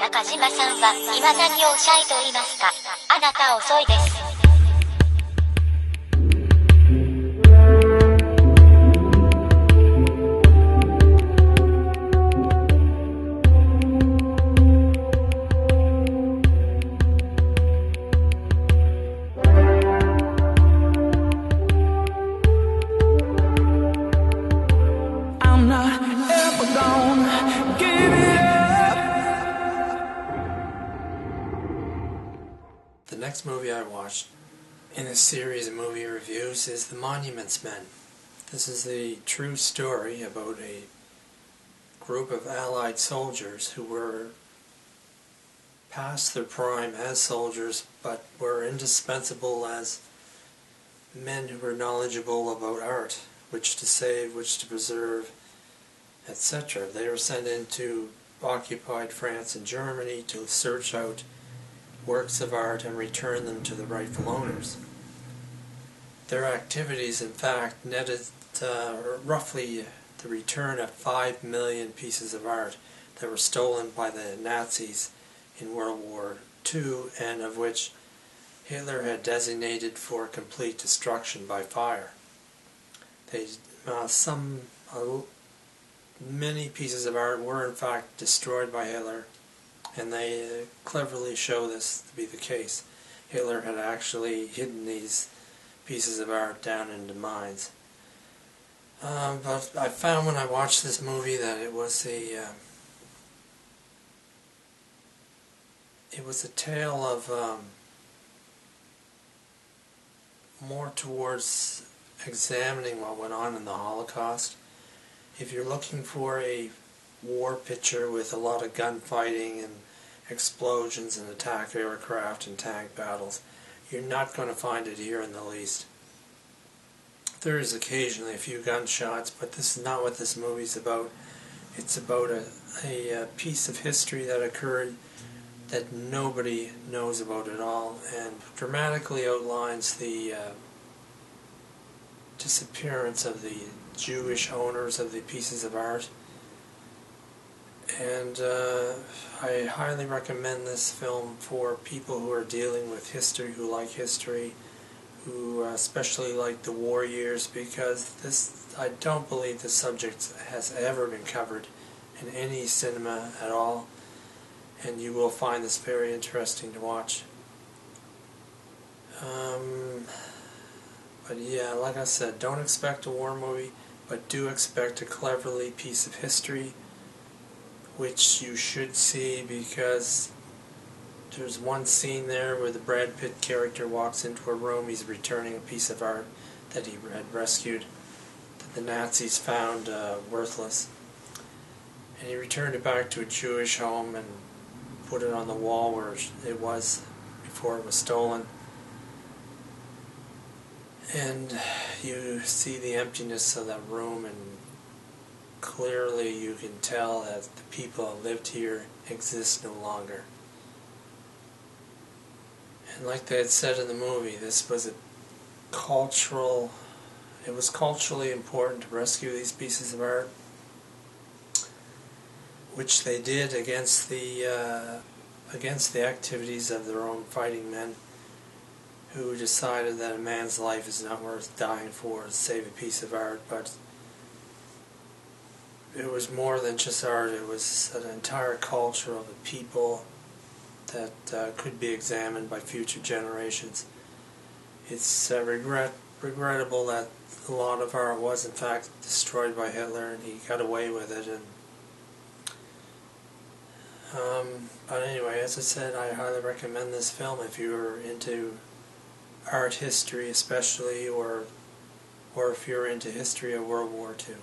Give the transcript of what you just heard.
中島さんは今何をおっしゃいと言いますか。あなた遅いです。The next movie I watched in a series of movie reviews is The Monuments Men. This is a true story about a group of Allied soldiers who were past their prime as soldiers but were indispensable as men who were knowledgeable about art, which to save, which to preserve, etc. They were sent into occupied France and Germany to search out works of art and return them to the rightful owners. Their activities, in fact, netted roughly the return of 5 million pieces of art that were stolen by the Nazis in World War II, and of which Hitler had designated for complete destruction by fire. Many pieces of art were in fact destroyed by Hitler, and they cleverly show this to be the case. Hitler had actually hidden these pieces of art down into mines. But I found when I watched this movie that it was a tale of more towards examining what went on in the Holocaust. If you're looking for a war picture with a lot of gunfighting and explosions and attack aircraft and tank battles, you're not going to find it here in the least. There is occasionally a few gunshots, but this is not what this movie's about. It's about a piece of history that occurred that nobody knows about at all, and dramatically outlines the disappearance of the Jewish owners of the pieces of art. And I highly recommend this film for people who are dealing with history, who like history, who especially like the war years, because I don't believe this subject has ever been covered in any cinema at all, and you will find this very interesting to watch. But yeah, like I said, don't expect a war movie, but do expect a cleverly piece of history, which you should see, because there's one scene there where the Brad Pitt character walks into a room. He's returning a piece of art that he had rescued, that the Nazis found worthless, and he returned it back to a Jewish home and put it on the wall where it was before it was stolen. And you see the emptiness of that room, and clearly you can tell that the people that lived here exist no longer. And like they had said in the movie, this was it was culturally important to rescue these pieces of art, which they did against the activities of their own fighting men, who decided that a man's life is not worth dying for to save a piece of art. But it was more than just art. It was an entire culture of a people that could be examined by future generations. It's regrettable that a lot of art was in fact destroyed by Hitler, and he got away with it. But anyway, as I said, I highly recommend this film if you're into art history especially, or if you're into history of World War II.